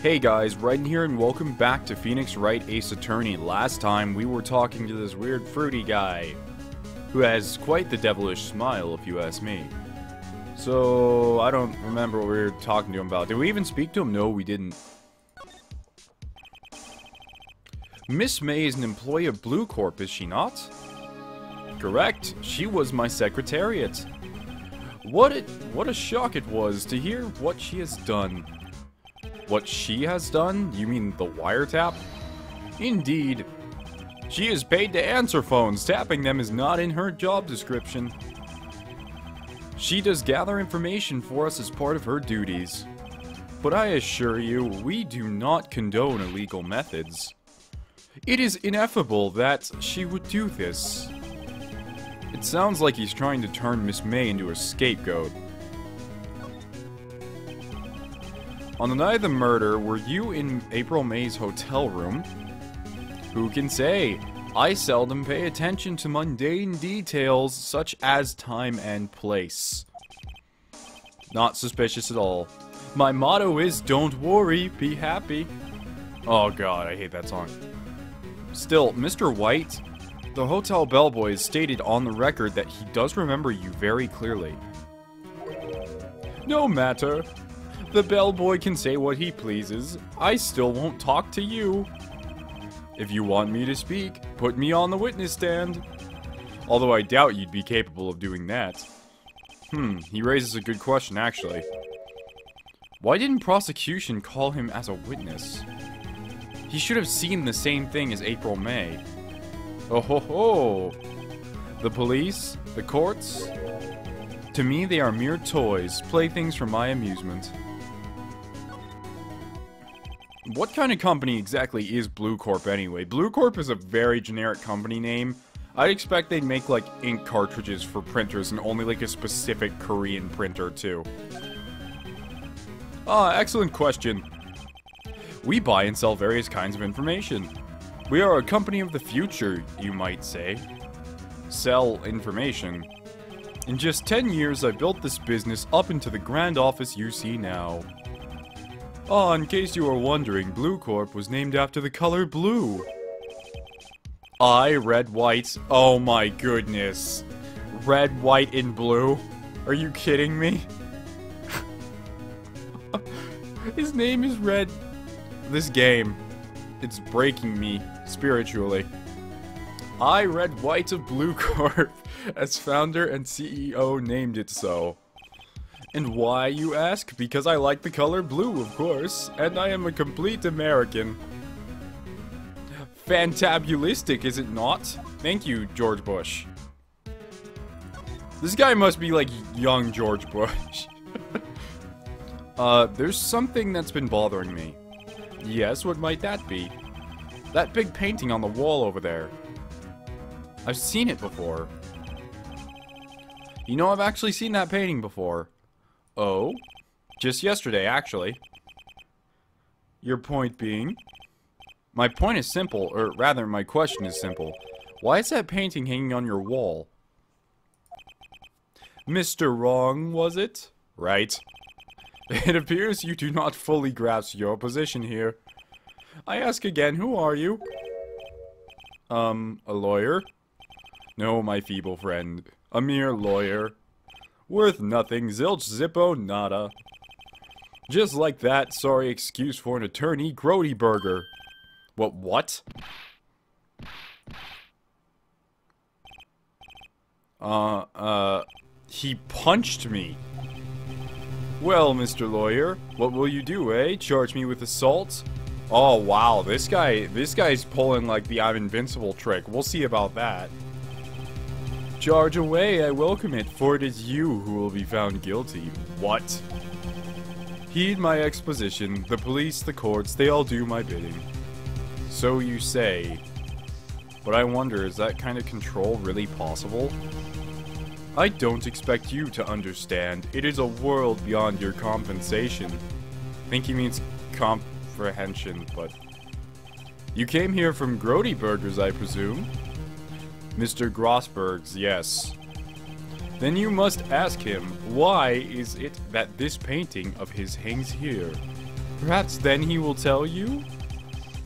Hey guys, Raiden here and welcome back to Phoenix Wright Ace Attorney. Last time we were talking to this weird fruity guy who has quite the devilish smile if you ask me. So, I don't remember what we were talking to him about. Did we even speak to him? No, we didn't. Miss May is an employee of Blue Corp, is she not? Correct. She was my secretariat. What a shock it was to hear what she has done. What she has done? You mean the wiretap? Indeed. She is paid to answer phones. Tapping them is not in her job description. She does gather information for us as part of her duties. But I assure you, we do not condone illegal methods. It is ineffable that she would do this. It sounds like he's trying to turn Miss May into a scapegoat. On the night of the murder, were you in April May's hotel room? Who can say? I seldom pay attention to mundane details such as time and place. Not suspicious at all. My motto is don't worry, be happy. Oh god, I hate that song. Still, Mr. White, the hotel bellboy has stated on the record that he does remember you very clearly. No matter. The bellboy can say what he pleases. I still won't talk to you. If you want me to speak, put me on the witness stand. Although I doubt you'd be capable of doing that. He raises a good question, actually. Why didn't prosecution call him as a witness? He should have seen the same thing as April May. Oh ho ho! The police? The courts? To me, they are mere toys, playthings for my amusement. What kind of company exactly is Blue Corp anyway? Blue Corp is a very generic company name. I'd expect they'd make like ink cartridges for printers and only like a specific Korean printer too. Excellent question. We buy and sell various kinds of information. We are a company of the future, you might say. Sell information. In just 10 years, I built this business up into the grand office you see now. In case you are wondering, Blue Corp was named after the color blue. Red, white. Oh my goodness. Red, white, and blue? Are you kidding me? His name is Red. This game, it's breaking me spiritually. Red, white of Blue Corp, as founder and CEO, named it so. And why, you ask? Because I like the color blue, of course, and I am a complete American. Fantabulistic, is it not? Thank you, George Bush. This guy must be like young George Bush. There's something that's been bothering me. Yes, what might that be? That big painting on the wall over there. I've seen it before. You know, I've actually seen that painting before. Oh? Just yesterday, actually. Your point being? My point is simple, or rather, my question is simple. Why is that painting hanging on your wall? Mr. Wrong, was it? Right. It appears you do not fully grasp your position here. I ask again, who are you? A lawyer? No, my feeble friend. A mere lawyer. Worth nothing, zilch, zippo, nada. Just like that, sorry excuse for an attorney, Grody Burger. What? He punched me. Well, Mr. Lawyer, what will you do, eh? Charge me with assault? Oh, wow, this guy's pulling like the I'm invincible trick. We'll see about that. Charge away, I welcome it, for it is you who will be found guilty. What? Heed my exposition. The police, the courts, they all do my bidding. So you say. But I wonder, is that kind of control really possible? I don't expect you to understand. It is a world beyond your compensation. I think he means comprehension, but... You came here from Grody Burgers, I presume? Mr. Grossberg's, yes. Then you must ask him, why is it that this painting of his hangs here? Perhaps then he will tell you?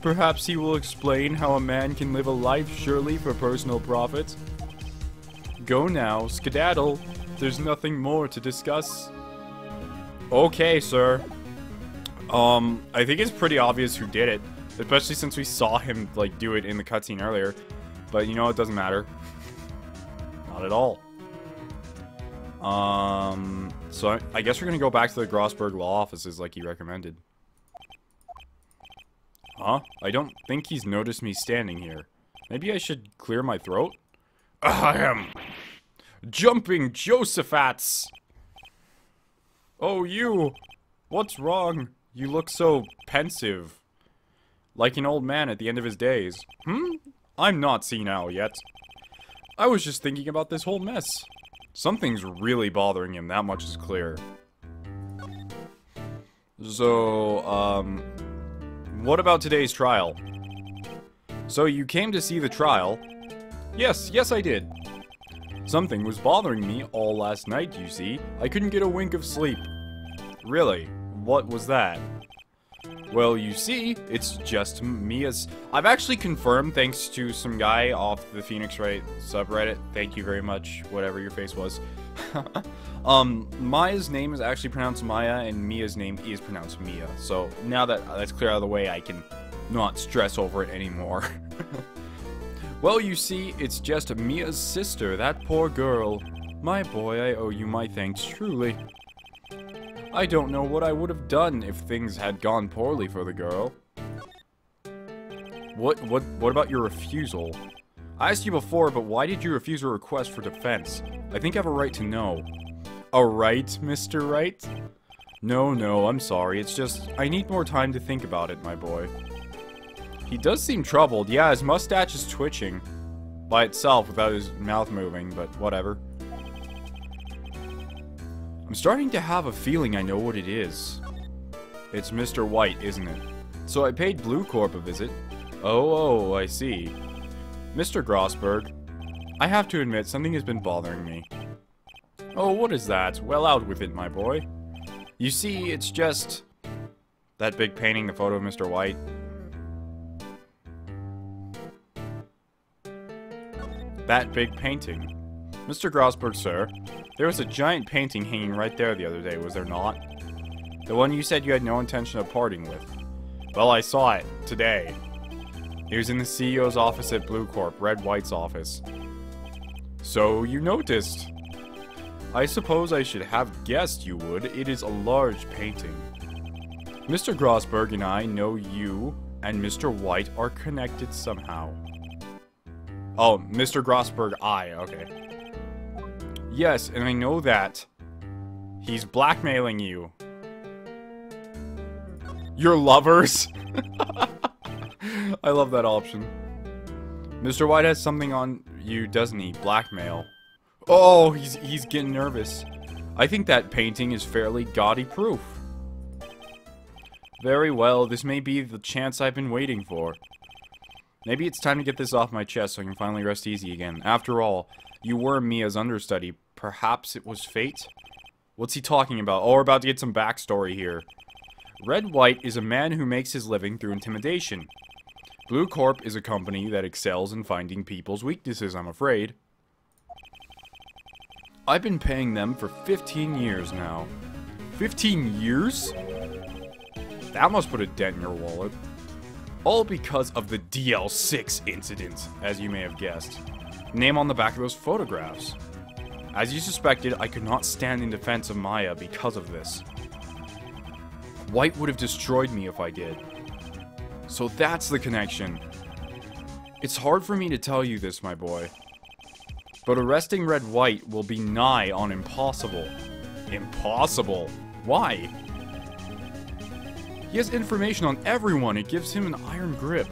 Perhaps he will explain how a man can live a life surely for personal profit? Go now, skedaddle. There's nothing more to discuss. Okay, sir. I think it's pretty obvious who did it. Especially since we saw him, like, do it in the cutscene earlier. But, you know, it doesn't matter. Not at all. So I guess we're gonna go back to the Grossberg law offices like he recommended. Huh? I don't think he's noticed me standing here. Maybe I should clear my throat? Ahem! Jumping Josephats! Oh, you! What's wrong? You look so pensive. Like an old man at the end of his days. I'm not senile yet. I was just thinking about this whole mess. Something's really bothering him, that much is clear. So, what about today's trial? So you came to see the trial? Yes, I did. Something was bothering me all last night, you see. I couldn't get a wink of sleep. Really? What was that? Well, you see, it's just Mia's... I've actually confirmed, thanks to some guy off the Phoenix Wright subreddit. Thank you very much, whatever your face was. Maya's name is actually pronounced Maya, and Mia's name is pronounced Mia. So, now that that's clear out of the way, I can not stress over it anymore. Well, you see, it's just Mia's sister, that poor girl. My boy, I owe you my thanks, truly. I don't know what I would have done if things had gone poorly for the girl. What about your refusal? I asked you before, but why did you refuse a request for defense? I think I have a right to know. A right, Mr. Wright? No, I'm sorry. It's just, I need more time to think about it, my boy. He does seem troubled. Yeah, his mustache is twitching. By itself, without his mouth moving, but whatever. I'm starting to have a feeling I know what it is. It's Mr. White, isn't it? So I paid Blue Corp a visit. Oh, I see. Mr. Grossberg, I have to admit, something has been bothering me. Oh, what is that? Well, out with it, my boy. You see, it's just... that big painting, the photo of Mr. White. That big painting. Mr. Grossberg, sir, there was a giant painting hanging right there the other day, was there not? The one you said you had no intention of parting with. Well, I saw it, today. It was in the CEO's office at Blue Corp, Red White's office. So, you noticed. I suppose I should have guessed you would. It is a large painting. Mr. Grossberg and I know you and Mr. White are connected somehow. Oh, Mr. Grossberg, okay. Yes, and I know that. He's blackmailing you. Your lovers? I love that option. Mr. White has something on you, doesn't he? Blackmail. Oh, he's getting nervous. I think that painting is fairly gaudy proof. Very well, this may be the chance I've been waiting for. Maybe it's time to get this off my chest so I can finally rest easy again. After all, you were Mia's understudy. Perhaps it was fate? What's he talking about? Oh, we're about to get some backstory here. Red White is a man who makes his living through intimidation. Blue Corp is a company that excels in finding people's weaknesses, I'm afraid. I've been paying them for 15 years now. 15 years? That must put a dent in your wallet. All because of the DL6 incident, as you may have guessed. Name on the back of those photographs. As you suspected, I could not stand in defense of Maya because of this. White would have destroyed me if I did. So that's the connection. It's hard for me to tell you this, my boy. But arresting Red White will be nigh on impossible. Impossible? Why? He has information on everyone. It gives him an iron grip.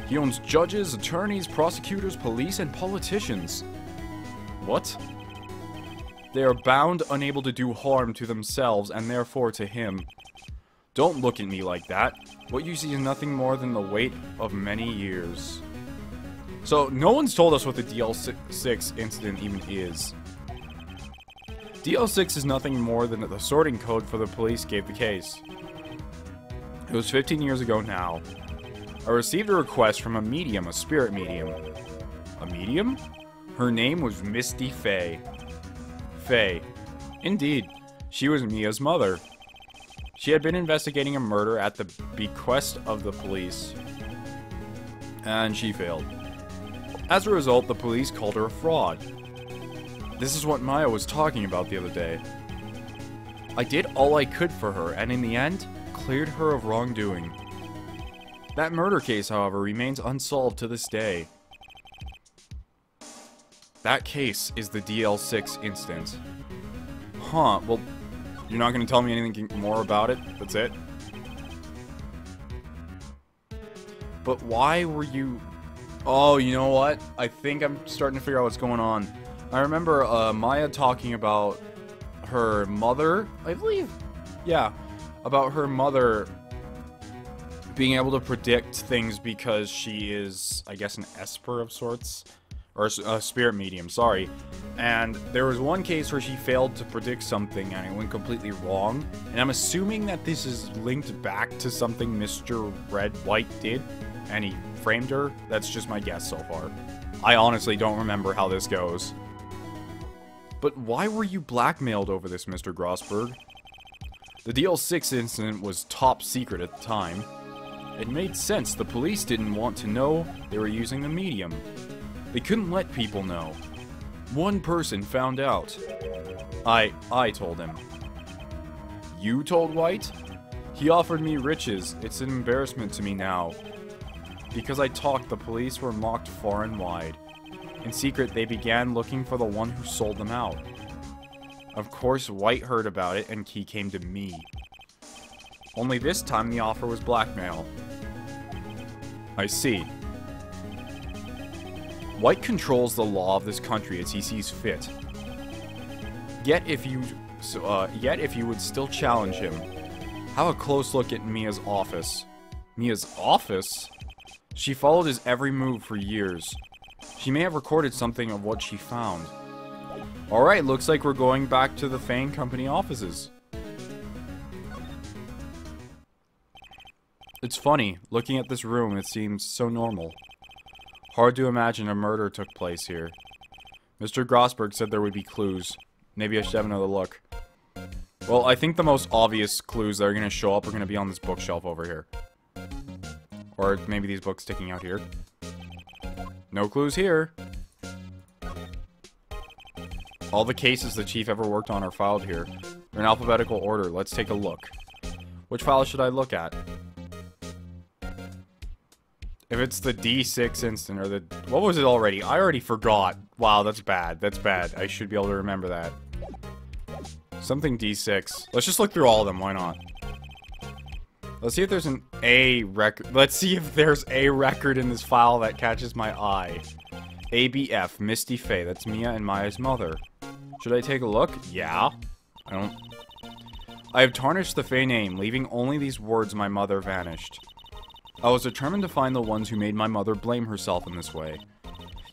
He owns judges, attorneys, prosecutors, police, and politicians. What? They are bound, unable to do harm to themselves, and therefore to him. Don't look at me like that. What you see is nothing more than the weight of many years. So, no one's told us what the DL6 incident even is. DL6 is nothing more than the sorting code for the police gave the case. It was 15 years ago now. I received a request from a medium, a spirit medium. A medium? Her name was Misty Faye. Faye. Indeed, she was Mia's mother. She had been investigating a murder at the bequest of the police, and she failed. As a result, the police called her a fraud. This is what Maya was talking about the other day. I did all I could for her, and in the end, cleared her of wrongdoing. That murder case, however, remains unsolved to this day. That case is the DL6 instance. Huh, well, you're not going to tell me anything more about it? That's it? But why were you... Oh, you know what? I think I'm starting to figure out what's going on. I remember Maya talking about her mother, I believe. Yeah, about her mother being able to predict things because she is, I guess, an esper of sorts. Or a spirit medium, sorry. And there was one case where she failed to predict something and it went completely wrong. And I'm assuming that this is linked back to something Mr. White did. And he framed her. That's just my guess so far. I honestly don't remember how this goes. But why were you blackmailed over this, Mr. Grossberg? The DL6 incident was top secret at the time. It made sense. The police didn't want to know they were using the medium. They couldn't let people know. One person found out. I told him. You told White? He offered me riches. It's an embarrassment to me now. Because I talked, the police were mocked far and wide. In secret, they began looking for the one who sold them out. Of course, White heard about it, and he came to me. Only this time, the offer was blackmail. I see. White controls the law of this country as he sees fit. Yet if you would still challenge him, have a close look at Mia's office. Mia's office? She followed his every move for years. She may have recorded something of what she found. Alright, looks like we're going back to the Fang Company offices. It's funny, looking at this room, it seems so normal. Hard to imagine a murder took place here. Mr. Grossberg said there would be clues. Maybe I should have another look. Well, I think the most obvious clues that are going to show up are going to be on this bookshelf over here. Or maybe these books sticking out here. No clues here. All the cases the chief ever worked on are filed here. They're in alphabetical order. Let's take a look. Which file should I look at? If it's the D6 instant, or the... What was it already? I already forgot. Wow, that's bad. That's bad. I should be able to remember that. Something D6. Let's just look through all of them. Why not? Let's see if there's an A record. Let's see if there's a record in this file that catches my eye. ABF, Misty Faye. That's Mia and Maya's mother. Should I take a look? Yeah. I have tarnished the Faye name, leaving only these words my mother vanished. I was determined to find the ones who made my mother blame herself in this way.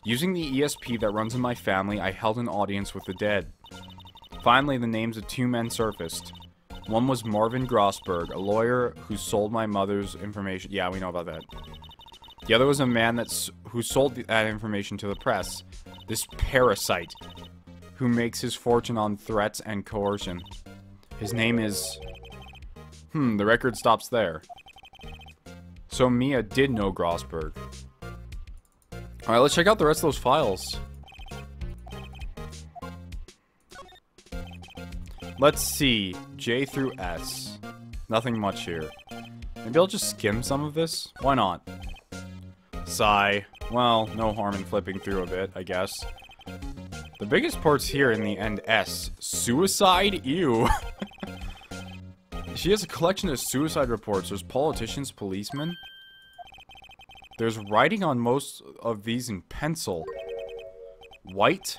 Using the ESP that runs in my family, I held an audience with the dead. Finally, the names of two men surfaced. One was Marvin Grossberg, a lawyer who sold my mother's information. Yeah, we know about that. The other was a man who sold that information to the press. This parasite, who makes his fortune on threats and coercion. His name is... the record stops there. So Mia did know Grossberg. Alright, let's check out the rest of those files. Let's see. J through S. Nothing much here. Maybe I'll just skim some of this? Why not? Sigh. Well, no harm in flipping through a bit, I guess. The biggest part's here in the end S. Suicide? Ew. She has a collection of suicide reports. There's politicians, policemen. There's writing on most of these in pencil. White?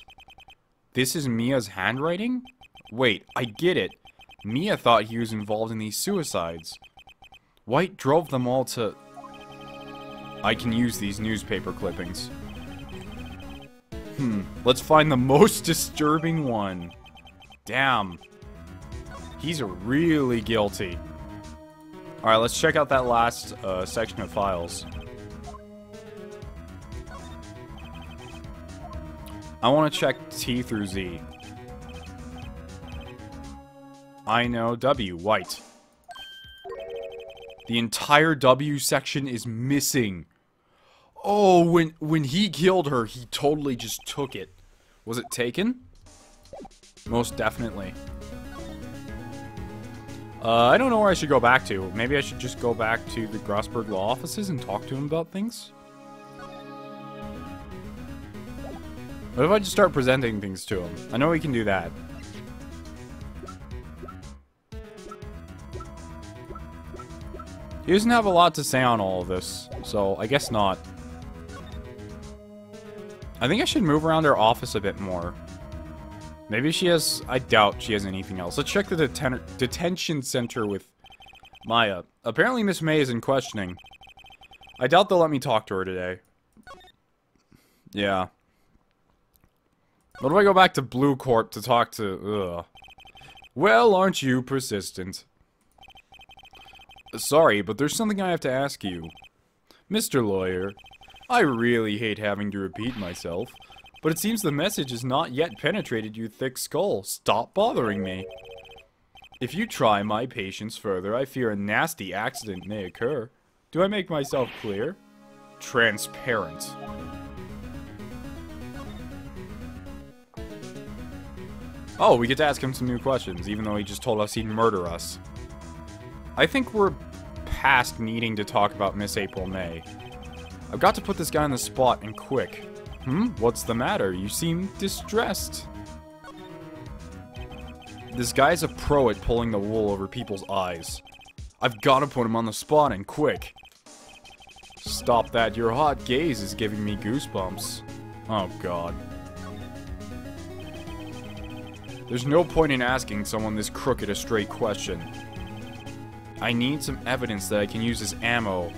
This is Mia's handwriting? Wait, I get it. Mia thought he was involved in these suicides. White drove them all to... I can use these newspaper clippings. Let's find the most disturbing one. Damn. He's really guilty. Alright, let's check out that last section of files. I want to check T through Z. I know W, white. The entire W section is missing. Oh, when he killed her, he totally just took it. Was it taken? Most definitely. I don't know where I should go back to. Maybe I should just go back to the Grossberg law offices and talk to him about things? What if I just start presenting things to him? I know we can do that. He doesn't have a lot to say on all of this, so I guess not. I think I should move around her office a bit more. Maybe she has... I doubt she has anything else. Let's check the detention center with Maya. Apparently Miss May is in questioning. I doubt they'll let me talk to her today. Yeah. What do I go back to Blue Corp to talk to... Ugh. Well, aren't you persistent? Sorry, but there's something I have to ask you. Mr. Lawyer, I really hate having to repeat myself, but it seems the message has not yet penetrated your thick skull. Stop bothering me. If you try my patience further, I fear a nasty accident may occur. Do I make myself clear? Transparent. Oh, we get to ask him some new questions, even though he just told us he'd murder us. I think we're past needing to talk about Miss April May. I've got to put this guy on the spot, and quick. What's the matter? You seem distressed. This guy's a pro at pulling the wool over people's eyes. I've got to put him on the spot, and quick. Stop that, your hot gaze is giving me goosebumps. Oh god. There's no point in asking someone this crooked a straight question. I need some evidence that I can use as ammo.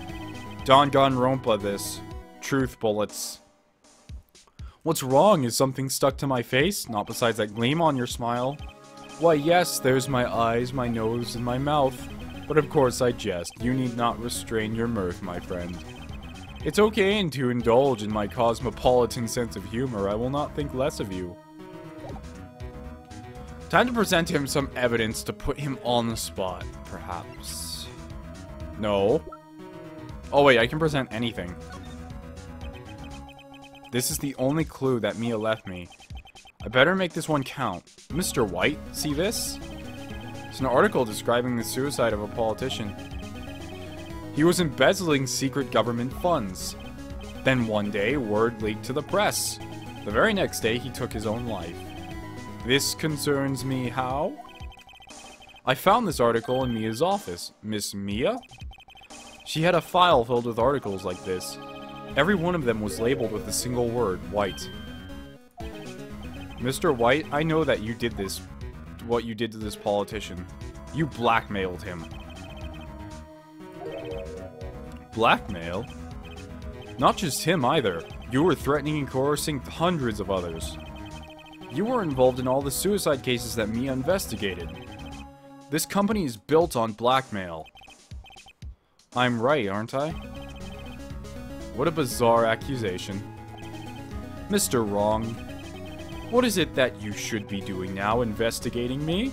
Danganronpa this. Truth bullets. What's wrong? Is something stuck to my face? Not besides that gleam on your smile. Why yes, there's my eyes, my nose, and my mouth. But of course I jest. You need not restrain your mirth, my friend. It's okay to indulge in my cosmopolitan sense of humor. I will not think less of you. Time to present him some evidence to put him on the spot, perhaps. No. Oh wait, I can present anything. This is the only clue that Mia left me. I better make this one count. Mr. White, see this? It's an article describing the suicide of a politician. He was embezzling secret government funds. Then one day, word leaked to the press. The very next day, he took his own life. This concerns me how? I found this article in Mia's office. Miss Mia? She had a file filled with articles like this. Every one of them was labeled with a single word, White. Mr. White, I know that you did this, what you did to this politician. You blackmailed him. Blackmail? Not just him either. You were threatening and coercing hundreds of others. You were involved in all the suicide cases that Mia investigated. This company is built on blackmail. I'm right, aren't I? What a bizarre accusation. Mr. Wrong, what is it that you should be doing now, investigating me?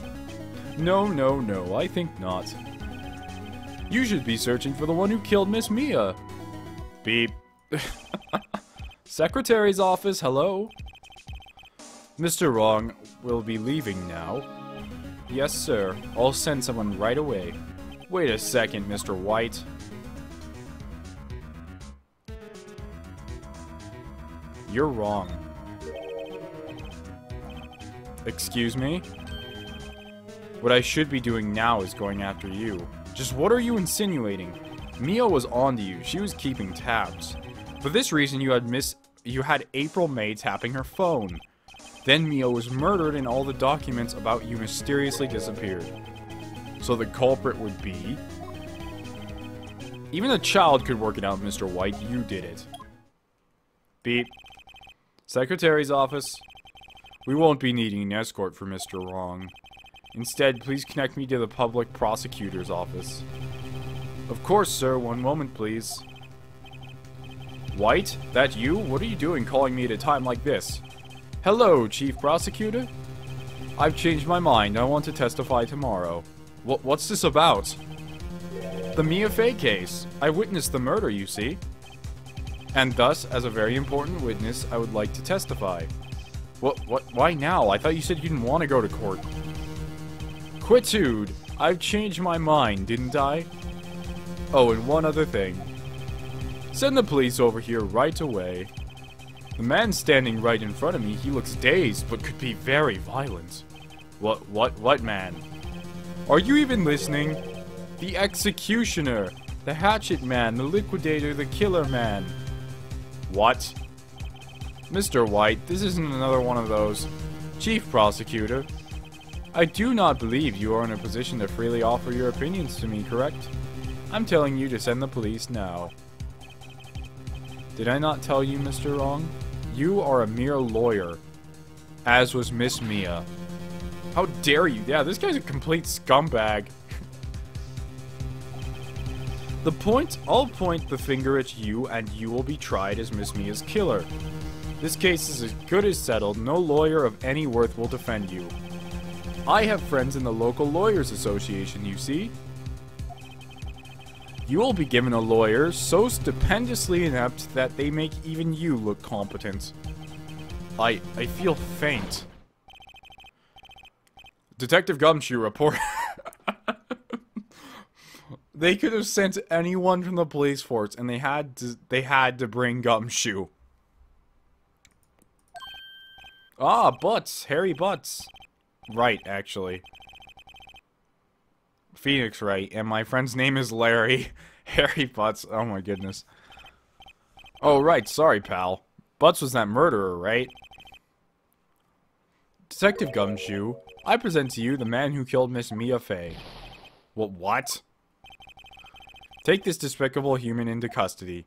No, no, no, I think not. You should be searching for the one who killed Miss Mia. Beep. Secretary's office, hello? Mr. Wrong will be leaving now. Yes, sir. I'll send someone right away. Wait a second, Mr. White. You're wrong. Excuse me? What I should be doing now is going after you. Just what are you insinuating? Mia was onto you. She was keeping tabs. For this reason, you had April May tapping her phone. Then Mia was murdered and all the documents about you mysteriously disappeared. So the culprit would be... Even a child could work it out, Mr. White. You did it. Beep. Secretary's office. We won't be needing an escort for Mr. Wrong. Instead, please connect me to the public prosecutor's office. Of course, sir. One moment, please. White? That you? What are you doing calling me at a time like this? Hello, Chief Prosecutor? I've changed my mind. I want to testify tomorrow. What's this about? The Mia Fey case. I witnessed the murder, you see. And thus, as a very important witness, I would like to testify. Why now? I thought you said you didn't want to go to court. Quitude! I've changed my mind, didn't I? Oh, and one other thing. Send the police over here right away. The man standing right in front of me, he looks dazed, but could be very violent. What man? Are you even listening? The executioner, the hatchet man, the liquidator, the killer man. What? Mr. White, this isn't another one of those. Chief Prosecutor, I do not believe you are in a position to freely offer your opinions to me, correct? I'm telling you to send the police now. Did I not tell you, Mr. Wrong? You are a mere lawyer, as was Miss Mia. How dare you? Yeah, this guy's a complete scumbag. I'll point the finger at you, and you will be tried as Miss Mia's killer. This case is as good as settled. No lawyer of any worth will defend you. I have friends in the local lawyers association, you see. You will be given a lawyer so stupendously inept that they make even you look competent. I feel faint. Detective Gumshoe report. They could have sent anyone from the police force, and they had to bring Gumshoe. Ah, Butts, Harry Butts. Right, actually. Phoenix Wright, and my friend's name is Larry. Harry Butts, oh my goodness. Oh, right, sorry, pal. Butts was that murderer, right? Detective Gumshoe, I present to you the man who killed Miss Mia Fey. What? Take this despicable human into custody.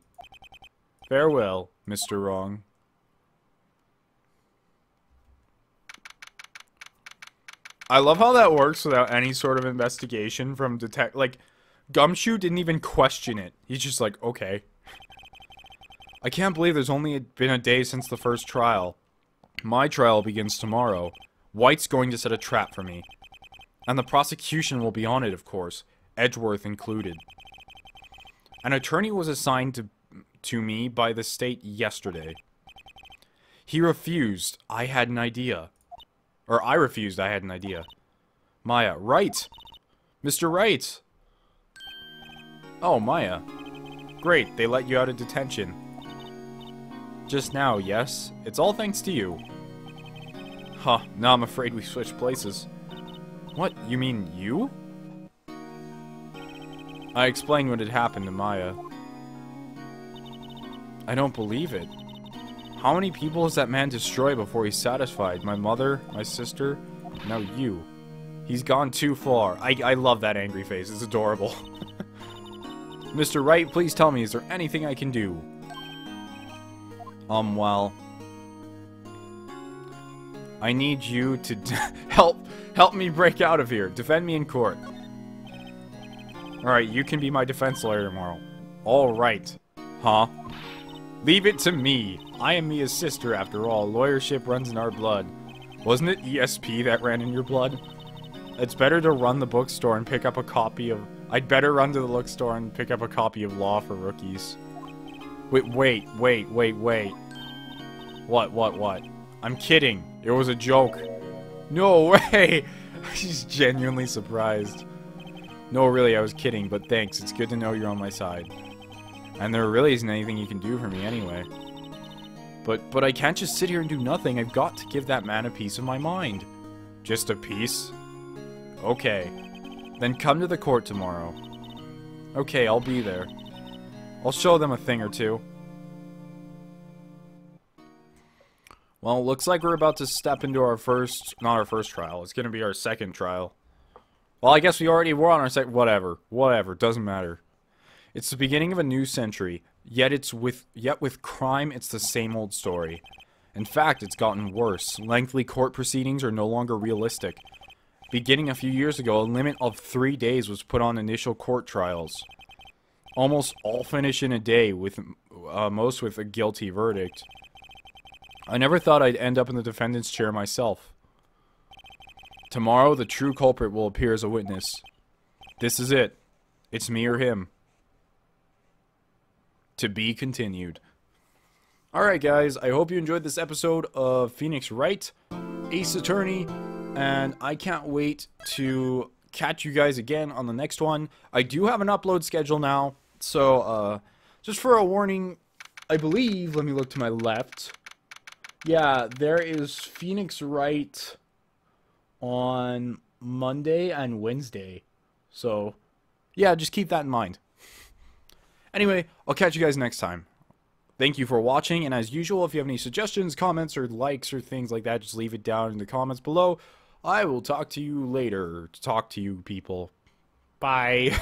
Farewell, Mr. Wrong. I love how that works without any sort of investigation from like, Gumshoe didn't even question it. He's just like, okay. I can't believe there's only been a day since the first trial. My trial begins tomorrow. White's going to set a trap for me. And the prosecution will be on it, of course. Edgeworth included. An attorney was assigned to me by the state yesterday. He refused. I had an idea. Or I refused, I had an idea. Maya, right! Mr. Wright! Oh, Maya. Great, they let you out of detention. Just now, yes? It's all thanks to you. Huh, now I'm afraid we switched places. What, you mean you? I explained what had happened to Maya. I don't believe it. How many people does that man destroy before he's satisfied? My mother, my sister, now you. He's gone too far. I love that angry face. It's adorable. Mr. Wright, please tell me, is there anything I can do? Well... I need you to help me break out of here. Defend me in court. Alright, you can be my defense lawyer tomorrow. Alright. Huh? Leave it to me. I am Mia's sister, after all. Lawyership runs in our blood. Wasn't it ESP that ran in your blood? It's better to run the bookstore and pick up a copy of... I'd better run to the bookstore and pick up a copy of Law for Rookies. Wait. What? I'm kidding. It was a joke. No way! She's genuinely surprised. No, really, I was kidding, but thanks. It's good to know you're on my side. And there really isn't anything you can do for me anyway. But I can't just sit here and do nothing. I've got to give that man a piece of my mind. Just a piece? Okay. Then come to the court tomorrow. Okay, I'll be there. I'll show them a thing or two. Well, looks like we're about to step into our first... Not our first trial. It's gonna be our second trial. Well, I guess we already were on our second... Whatever. Doesn't matter. It's the beginning of a new century, yet with crime, it's the same old story. In fact, it's gotten worse. Lengthy court proceedings are no longer realistic. Beginning a few years ago, a limit of 3 days was put on initial court trials. almost all finish in a day, with most with a guilty verdict. I never thought I'd end up in the defendant's chair myself. Tomorrow, the true culprit will appear as a witness. This is it. It's me or him. To be continued. Alright guys, I hope you enjoyed this episode of Phoenix Wright, Ace Attorney, and I can't wait to catch you guys again on the next one. I do have an upload schedule now, so just for a warning, I believe, let me look to my left. Yeah, there is Phoenix Wright on Monday and Wednesday. So, yeah, just keep that in mind. Anyway, I'll catch you guys next time. Thank you for watching, and as usual, if you have any suggestions, comments, or likes, or things like that, just leave it down in the comments below. I will talk to you later. Talk to you people. Bye.